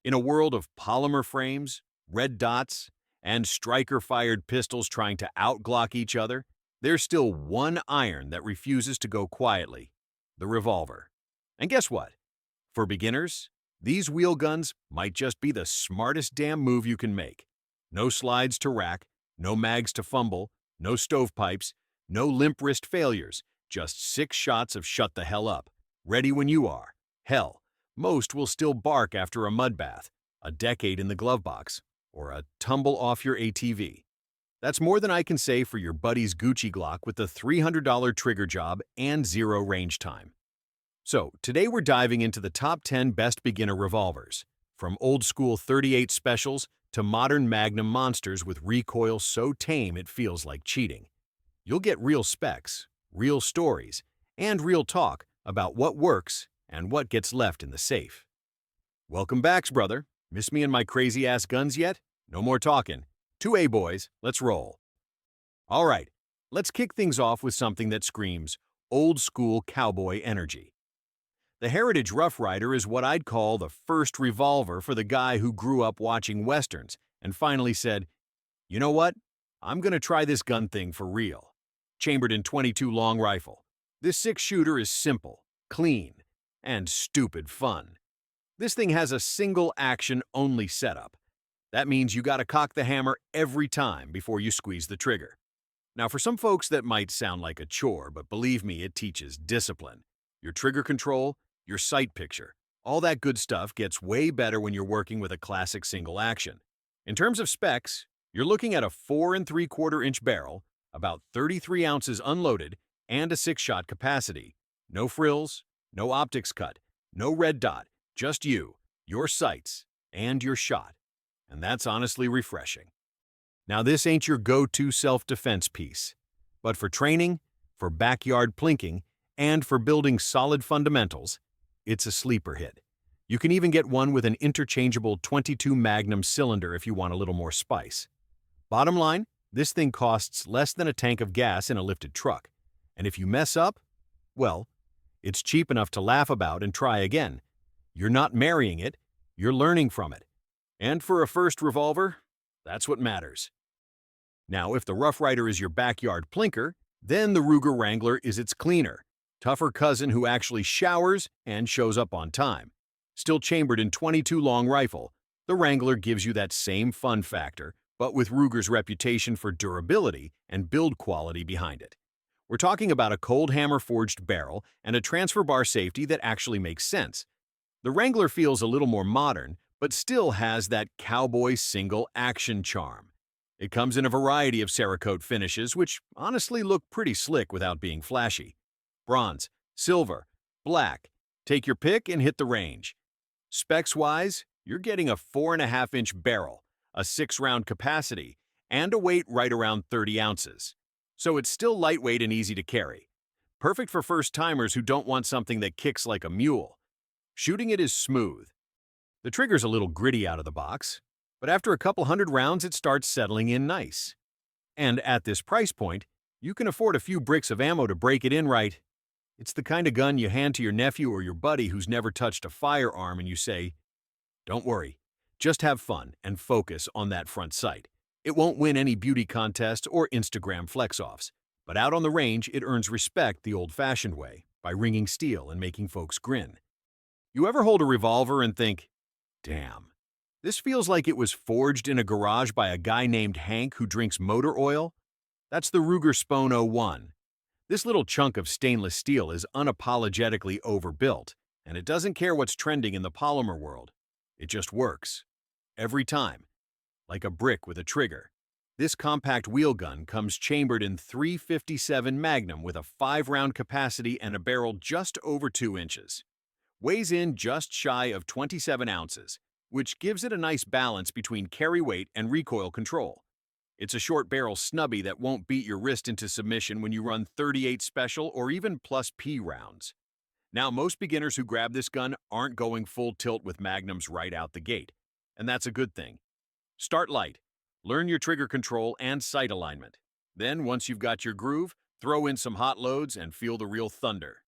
In a world of polymer frames, red dots, and striker-fired pistols trying to out-Glock each other, there's still one iron that refuses to go quietly: the revolver. And guess what? For beginners, these wheel guns might just be the smartest damn move you can make. No slides to rack, no mags to fumble, no stovepipes, no limp wrist failures, just 6 shots of shut the hell up, ready when you are. Hell, most will still bark after a mud bath, a decade in the glove box, or a tumble off your ATV. That's more than I can say for your buddy's Gucci Glock with the $300 trigger job and 0 range time. So, today we're diving into the top 10 best beginner revolvers, from old-school .38 specials to modern Magnum monsters with recoil so tame it feels like cheating. You'll get real specs, real stories, and real talk about what works and what gets left in the safe. Welcome back, brother. Miss me and my crazy-ass guns yet? No more talking. 2A boys, let's roll. All right, let's kick things off with something that screams old-school cowboy energy. The Heritage Rough Rider is what I'd call the first revolver for the guy who grew up watching westerns and finally said, you know what? I'm gonna try this gun thing for real. Chambered in .22 long rifle. This 6-shooter is simple, clean, and stupid fun. This thing has a single action-only setup. That means you gotta cock the hammer every time before you squeeze the trigger. Now, for some folks that might sound like a chore, but believe me, it teaches discipline. Your trigger control, your sight picture, all that good stuff gets way better when you're working with a classic single action. In terms of specs, you're looking at a 4 3/4-inch barrel, about 33 ounces unloaded, and a 6-shot capacity. No frills, no optics cut, no red dot, just you, your sights, and your shot. And that's honestly refreshing. Now, this ain't your go-to self-defense piece, but for training, for backyard plinking, and for building solid fundamentals, it's a sleeper hit. You can even get one with an interchangeable .22 Magnum cylinder if you want a little more spice. Bottom line, this thing costs less than a tank of gas in a lifted truck. And if you mess up, well, it's cheap enough to laugh about and try again. You're not marrying it, you're learning from it. And for a first revolver, that's what matters. Now, if the Rough Rider is your backyard plinker, then the Ruger Wrangler is its cleaner, tougher cousin who actually showers and shows up on time. Still chambered in .22 long rifle, the Wrangler gives you that same fun factor, but with Ruger's reputation for durability and build quality behind it. We're talking about a cold hammer-forged barrel and a transfer bar safety that actually makes sense. The Wrangler feels a little more modern, but still has that cowboy single-action charm. It comes in a variety of Cerakote finishes, which honestly look pretty slick without being flashy. Bronze, silver, black. Take your pick and hit the range. Specs-wise, you're getting a 4.5-inch barrel, a 6-round capacity, and a weight right around 30 ounces. So it's still lightweight and easy to carry. Perfect for first-timers who don't want something that kicks like a mule. Shooting it is smooth. The trigger's a little gritty out of the box, but after a couple hundred rounds it starts settling in nice. And at this price point, you can afford a few bricks of ammo to break it in right. It's the kind of gun you hand to your nephew or your buddy who's never touched a firearm and you say, don't worry, just have fun and focus on that front sight. It won't win any beauty contests or Instagram flex-offs, but out on the range it earns respect the old-fashioned way, by ringing steel and making folks grin. You ever hold a revolver and think, damn, this feels like it was forged in a garage by a guy named Hank who drinks motor oil? That's the Ruger Spone 01. This little chunk of stainless steel is unapologetically overbuilt, and it doesn't care what's trending in the polymer world. It just works. Every time. Like a brick with a trigger. This compact wheel gun comes chambered in .357 Magnum with a 5-round capacity and a barrel just over 2 inches. Weighs in just shy of 27 ounces, which gives it a nice balance between carry weight and recoil control. It's a short barrel snubby that won't beat your wrist into submission when you run .38 special or even plus P rounds. Now, most beginners who grab this gun aren't going full tilt with Magnums right out the gate, and that's a good thing. Start light, learn your trigger control and sight alignment. Then, once you've got your groove, throw in some hot loads and feel the real thunder.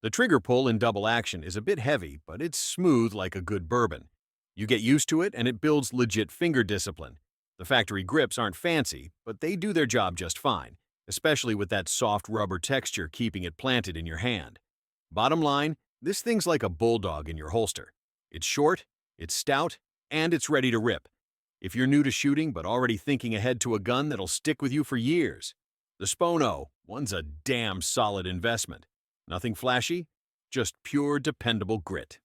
The trigger pull in double action is a bit heavy, but it's smooth like a good bourbon. You get used to it, and it builds legit finger discipline. The factory grips aren't fancy, but they do their job just fine, especially with that soft rubber texture keeping it planted in your hand. Bottom line, this thing's like a bulldog in your holster. It's short, it's stout, and it's ready to rip. If you're new to shooting but already thinking ahead to a gun that'll stick with you for years, the Spono, one's a damn solid investment. Nothing flashy, just pure dependable grit.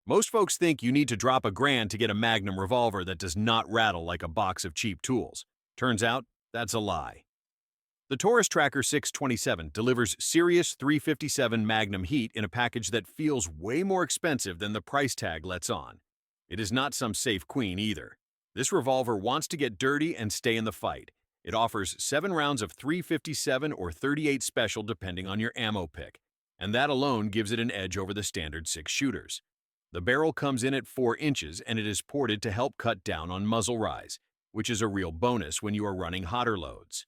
Most folks think you need to drop $1,000 to get a Magnum revolver that does not rattle like a box of cheap tools. Turns out, that's a lie. The Taurus Tracker 627 delivers serious .357 Magnum heat in a package that feels way more expensive than the price tag lets on. It is not some safe queen either. This revolver wants to get dirty and stay in the fight. It offers 7 rounds of .357 or .38 special depending on your ammo pick, and that alone gives it an edge over the standard 6 shooters. The barrel comes in at 4 inches and it is ported to help cut down on muzzle rise, which is a real bonus when you are running hotter loads.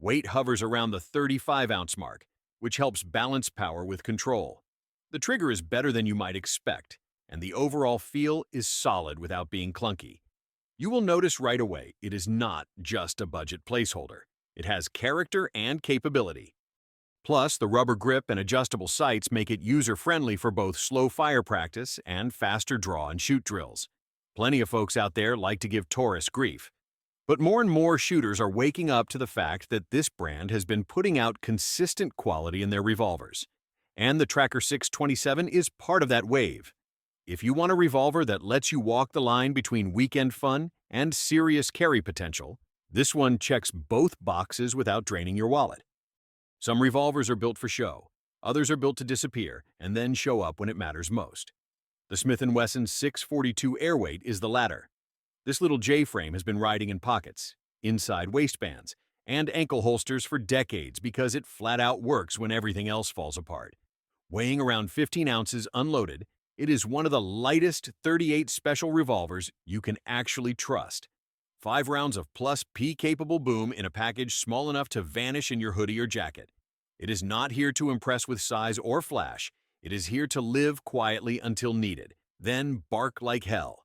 Weight hovers around the 35-ounce mark, which helps balance power with control. The trigger is better than you might expect, and the overall feel is solid without being clunky. You will notice right away it is not just a budget placeholder. It has character and capability. Plus, the rubber grip and adjustable sights make it user-friendly for both slow fire practice and faster draw and shoot drills. Plenty of folks out there like to give Taurus grief. But more and more shooters are waking up to the fact that this brand has been putting out consistent quality in their revolvers. And the Tracker 627 is part of that wave. If you want a revolver that lets you walk the line between weekend fun and serious carry potential, this one checks both boxes without draining your wallet. Some revolvers are built for show, others are built to disappear and then show up when it matters most. The Smith Wesson 642 Airweight is the latter. This little J-frame has been riding in pockets, inside waistbands, and ankle holsters for decades because it flat out works when everything else falls apart. Weighing around 15 ounces unloaded, it is one of the lightest .38 special revolvers you can actually trust. 5 rounds of Plus P-capable boom in a package small enough to vanish in your hoodie or jacket. It is not here to impress with size or flash. It is here to live quietly until needed, then bark like hell.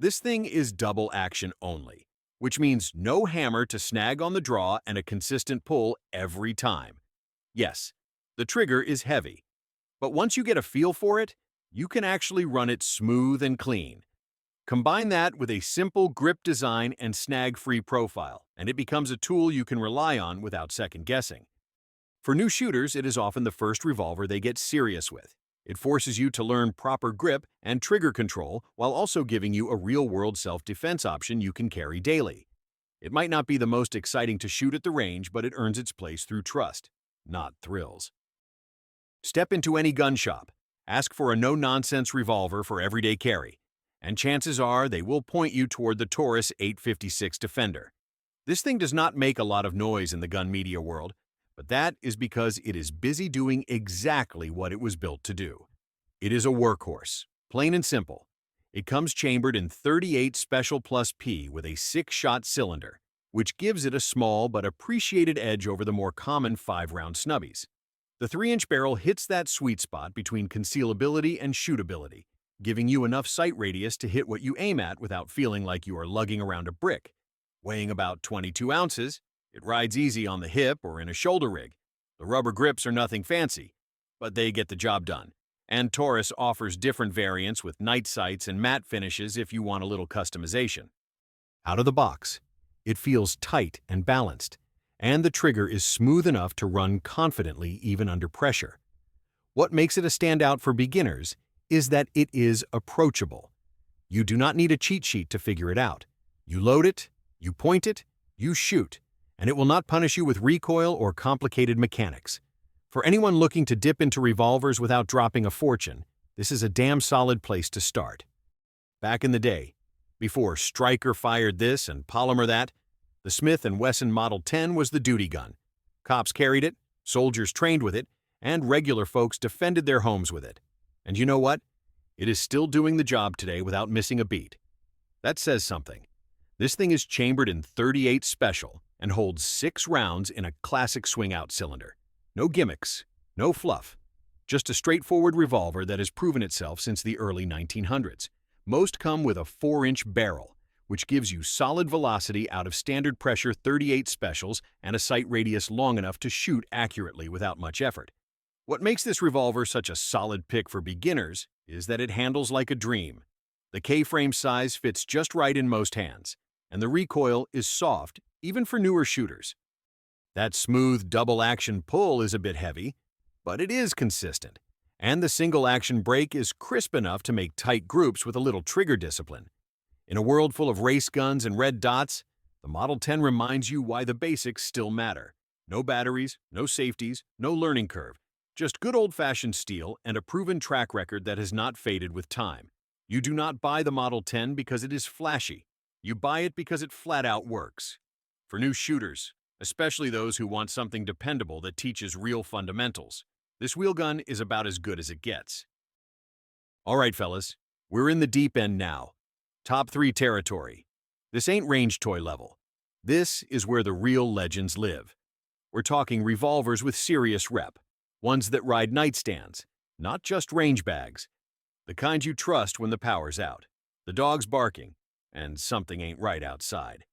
This thing is double action only, which means no hammer to snag on the draw and a consistent pull every time. Yes, the trigger is heavy, but once you get a feel for it, you can actually run it smooth and clean. Combine that with a simple grip design and snag-free profile, and it becomes a tool you can rely on without second-guessing. For new shooters, it is often the first revolver they get serious with. It forces you to learn proper grip and trigger control while also giving you a real-world self-defense option you can carry daily. It might not be the most exciting to shoot at the range, but it earns its place through trust, not thrills. Step into any gun shop, ask for a no-nonsense revolver for everyday carry, and chances are they will point you toward the Taurus 856 Defender. This thing does not make a lot of noise in the gun media world, but that is because it is busy doing exactly what it was built to do. It is a workhorse, plain and simple. It comes chambered in .38 Special Plus P with a 6-shot cylinder, which gives it a small but appreciated edge over the more common 5-round snubbies. The 3-inch barrel hits that sweet spot between concealability and shootability, giving you enough sight radius to hit what you aim at without feeling like you are lugging around a brick. Weighing about 22 ounces, it rides easy on the hip or in a shoulder rig. The rubber grips are nothing fancy, but they get the job done. And Taurus offers different variants with night sights and matte finishes if you want a little customization. Out of the box, it feels tight and balanced, and the trigger is smooth enough to run confidently even under pressure. What makes it a standout for beginners is that it is approachable. You do not need a cheat sheet to figure it out. You load it, you point it, you shoot, and it will not punish you with recoil or complicated mechanics. For anyone looking to dip into revolvers without dropping a fortune, this is a damn solid place to start. Back in the day, before Striker fired this and Polymer that, the Smith & Wesson Model 10 was the duty gun. Cops carried it, soldiers trained with it, and regular folks defended their homes with it. And you know what? It is still doing the job today without missing a beat. That says something. This thing is chambered in .38 Special and holds 6 rounds in a classic swing-out cylinder. No gimmicks, no fluff. Just a straightforward revolver that has proven itself since the early 1900s. Most come with a 4-inch barrel, which gives you solid velocity out of standard pressure 38 specials and a sight radius long enough to shoot accurately without much effort. What makes this revolver such a solid pick for beginners is that it handles like a dream. The K-frame size fits just right in most hands, and the recoil is soft, even for newer shooters. That smooth double-action pull is a bit heavy, but it is consistent, and the single-action brake is crisp enough to make tight groups with a little trigger discipline. In a world full of race guns and red dots, the Model 10 reminds you why the basics still matter. No batteries, no safeties, no learning curve. Just good old-fashioned steel and a proven track record that has not faded with time. You do not buy the Model 10 because it is flashy. You buy it because it flat-out works. For new shooters, especially those who want something dependable that teaches real fundamentals, this wheel gun is about as good as it gets. All right, fellas, we're in the deep end now. Top 3 territory. This ain't range toy level. This is where the real legends live. We're talking revolvers with serious rep. Ones that ride nightstands, not just range bags. The kind you trust when the power's out, the dog's barking, and something ain't right outside.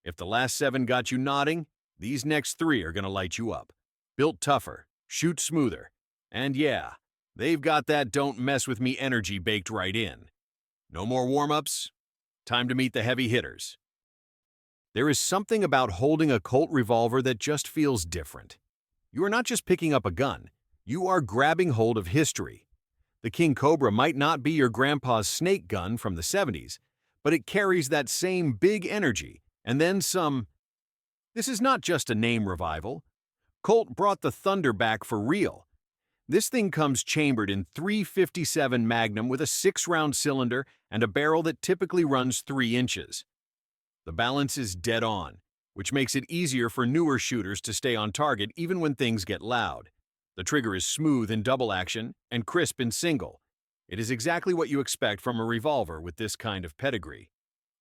If the last 7 got you nodding, these next 3 are gonna light you up. Built tougher, shoot smoother, and yeah, they've got that don't mess with me energy baked right in. No more warm-ups, time to meet the heavy hitters. There is something about holding a Colt revolver that just feels different. You are not just picking up a gun, you are grabbing hold of history. The King Cobra might not be your grandpa's snake gun from the 70s, but it carries that same big energy, and then some. This is not just a name revival. Colt brought the thunder back for real. This thing comes chambered in .357 Magnum with a 6-round cylinder and a barrel that typically runs 3 inches. The balance is dead on, which makes it easier for newer shooters to stay on target even when things get loud. The trigger is smooth in double action and crisp in single. It is exactly what you expect from a revolver with this kind of pedigree.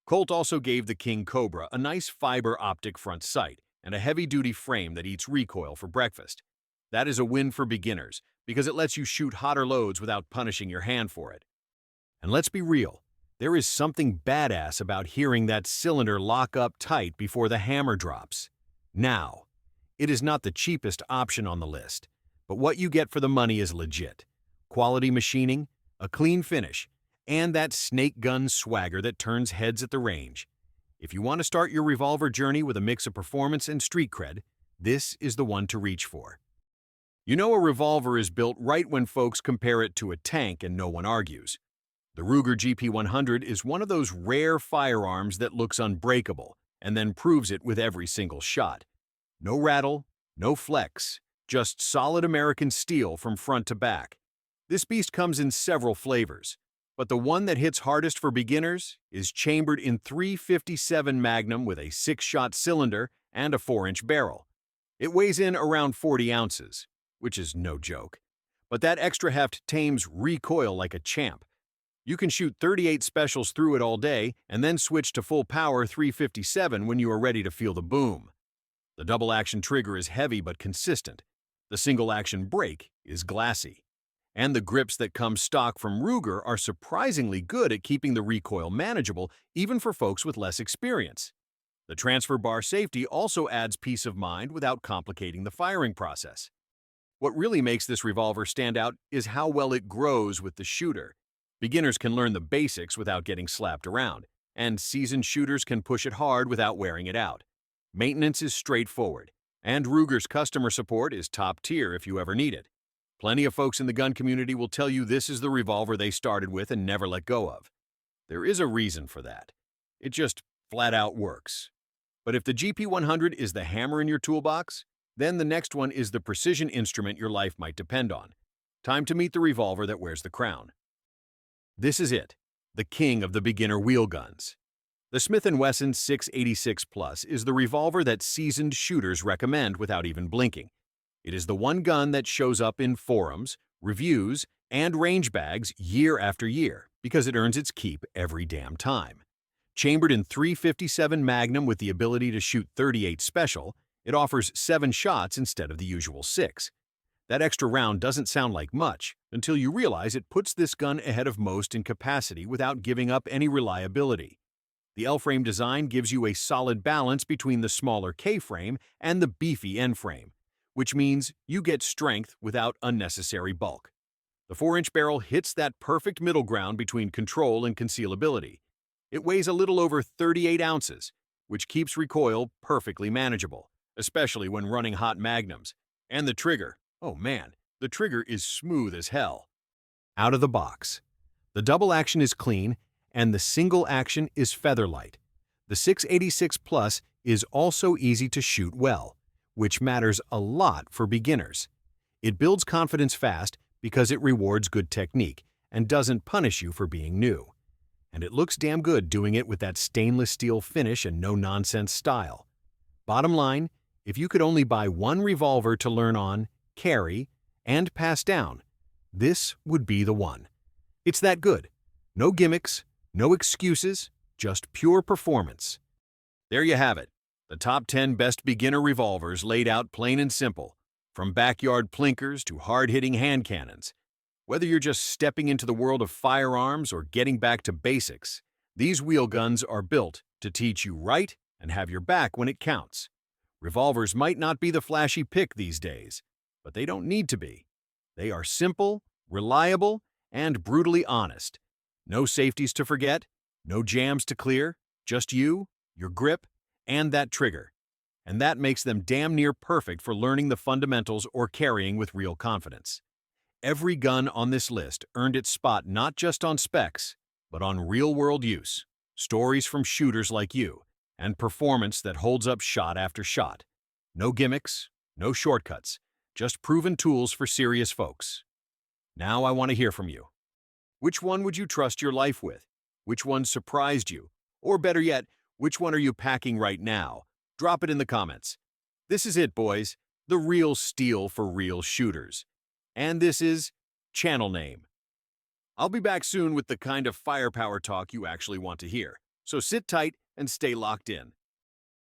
Colt also gave the King Cobra a nice fiber optic front sight and a heavy-duty frame that eats recoil for breakfast. That is a win for beginners because it lets you shoot hotter loads without punishing your hand for it. And let's be real, there is something badass about hearing that cylinder lock up tight before the hammer drops. Now, it is not the cheapest option on the list, but what you get for the money is legit. Quality machining, a clean finish, and that snake gun swagger that turns heads at the range. If you want to start your revolver journey with a mix of performance and street cred, this is the one to reach for. You know a revolver is built right when folks compare it to a tank and no one argues. The Ruger GP100 is one of those rare firearms that looks unbreakable and then proves it with every single shot. No rattle, no flex, just solid American steel from front to back. This beast comes in several flavors, but the one that hits hardest for beginners is chambered in .357 Magnum with a 6-shot cylinder and a 4-inch barrel. It weighs in around 40 ounces, which is no joke, but that extra heft tames recoil like a champ. You can shoot 38 specials through it all day and then switch to full power .357 when you are ready to feel the boom. The double-action trigger is heavy but consistent. The single-action brake is glassy. And the grips that come stock from Ruger are surprisingly good at keeping the recoil manageable even for folks with less experience. The transfer bar safety also adds peace of mind without complicating the firing process. What really makes this revolver stand out is how well it grows with the shooter. Beginners can learn the basics without getting slapped around, and seasoned shooters can push it hard without wearing it out. Maintenance is straightforward, and Ruger's customer support is top tier if you ever need it. Plenty of folks in the gun community will tell you this is the revolver they started with and never let go of. There is a reason for that. It just flat out works. But if the GP100 is the hammer in your toolbox, then the next one is the precision instrument your life might depend on. Time to meet the revolver that wears the crown. This is it, the king of the beginner wheel guns. The Smith Wesson 686 Plus is the revolver that seasoned shooters recommend without even blinking. It is the one gun that shows up in forums, reviews, and range bags year after year because it earns its keep every damn time. Chambered in .357 Magnum with the ability to shoot 38 special, it offers 7 shots instead of the usual 6. That extra round doesn't sound like much until you realize it puts this gun ahead of most in capacity without giving up any reliability. The L-frame design gives you a solid balance between the smaller K-frame and the beefy N-frame, which means you get strength without unnecessary bulk. The 4-inch barrel hits that perfect middle ground between control and concealability. It weighs a little over 38 ounces, which keeps recoil perfectly manageable, especially when running hot magnums. And the trigger, oh man, the trigger is smooth as hell. Out of the box. The double action is clean, and the single action is featherlight. The 686 Plus is also easy to shoot well, which matters a lot for beginners. It builds confidence fast because it rewards good technique and doesn't punish you for being new. And it looks damn good doing it with that stainless steel finish and no-nonsense style. Bottom line, if you could only buy one revolver to learn on, carry, and pass down, this would be the one. It's that good. No gimmicks, no excuses, just pure performance. There you have it, the top 10 best beginner revolvers laid out plain and simple, from backyard plinkers to hard-hitting hand cannons. Whether you're just stepping into the world of firearms or getting back to basics, these wheel guns are built to teach you right and have your back when it counts. Revolvers might not be the flashy pick these days, but they don't need to be. They are simple, reliable, and brutally honest. No safeties to forget, no jams to clear, just you, your grip, and that trigger. And that makes them damn near perfect for learning the fundamentals or carrying with real confidence. Every gun on this list earned its spot not just on specs, but on real-world use, stories from shooters like you, and performance that holds up shot after shot. No gimmicks, no shortcuts, just proven tools for serious folks. Now I want to hear from you. Which one would you trust your life with? Which one surprised you? Or better yet, which one are you packing right now? Drop it in the comments. This is it, boys. The real steel for real shooters. And this is Channel Name. I'll be back soon with the kind of firepower talk you actually want to hear. So sit tight and stay locked in.